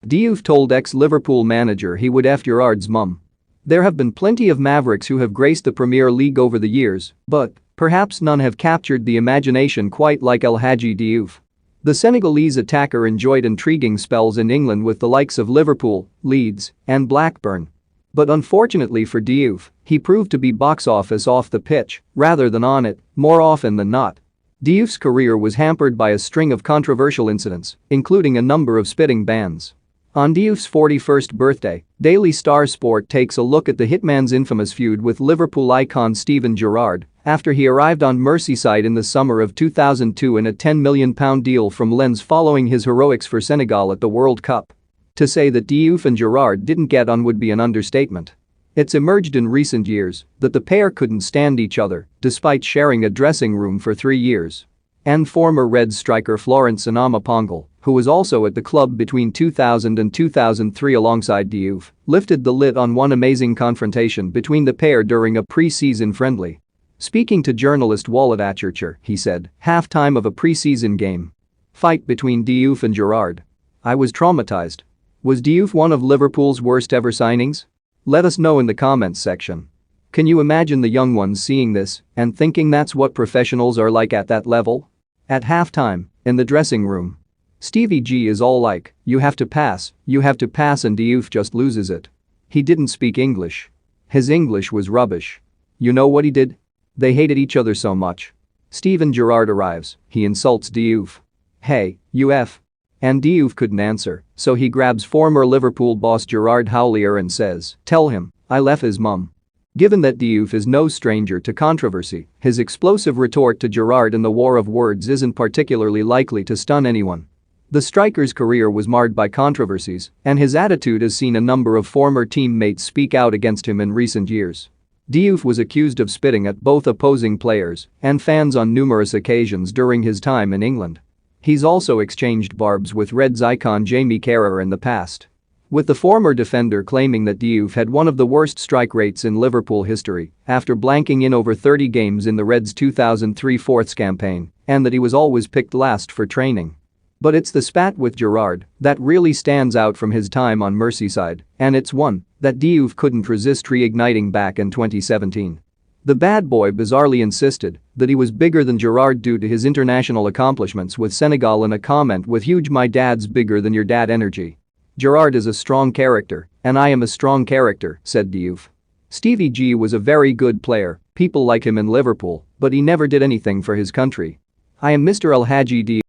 Diouf told ex-Liverpool manager he would F Gerrard's mum. There have been plenty of Mavericks who have graced the Premier League over the years, but perhaps none have captured the imagination quite like El Hadji Diouf. The Senegalese attacker enjoyed intriguing spells in England with the likes of Liverpool, Leeds, and Blackburn. But unfortunately for Diouf, he proved to be box office off the pitch rather than on it, more often than not. Diouf's career was hampered by a string of controversial incidents, including a number of spitting bans. On Diouf's 41st birthday, Daily Star Sport takes a look at the hitman's infamous feud with Liverpool icon Steven Gerrard after he arrived on Merseyside in the summer of 2002 in a £10 million deal from Lens following his heroics for Senegal at the World Cup. To say that Diouf and Gerrard didn't get on would be an understatement. It's emerged in recent years that the pair couldn't stand each other despite sharing a dressing room for 3 years. And former Reds striker Florent Sanama, who was also at the club between 2000 and 2003 alongside Diouf, lifted the lid on one amazing confrontation between the pair during a pre-season friendly. Speaking to journalist Walid Achercher, he said, "Half-time of a pre-season game. Fight between Diouf and Gerrard. I was traumatized. Was Diouf one of Liverpool's worst ever signings? Let us know in the comments section. Can you imagine the young ones seeing this and thinking that's what professionals are like at that level? At halftime, in the dressing room. Stevie G is all like, you have to pass, and Diouf just loses it. He didn't speak English. His English was rubbish. You know what he did? They hated each other so much. Steven Gerrard arrives, he insults Diouf. Hey, you F. And Diouf couldn't answer, so he grabs former Liverpool boss Gerrard Houllier and says, tell him, I left his mum. Given that Diouf is no stranger to controversy, his explosive retort to Gerrard in the war of words isn't particularly likely to stun anyone. The striker's career was marred by controversies, and his attitude has seen a number of former teammates speak out against him in recent years. Diouf was accused of spitting at both opposing players and fans on numerous occasions during his time in England. He's also exchanged barbs with Reds icon Jamie Carragher in the past. With the former defender claiming that Diouf had one of the worst strike rates in Liverpool history after blanking in over 30 games in the Reds' 2003 fourths campaign and that he was always picked last for training. But it's the spat with Gerrard that really stands out from his time on Merseyside, and it's one that Diouf couldn't resist reigniting back in 2017. The bad boy bizarrely insisted that he was bigger than Gerrard due to his international accomplishments with Senegal in a comment with huge "my dad's bigger than your dad" energy. Gerrard is a strong character, and I am a strong character, said Diouf. Stevie G was a very good player, people like him in Liverpool, but he never did anything for his country. I am Mr. El Hadji Diouf.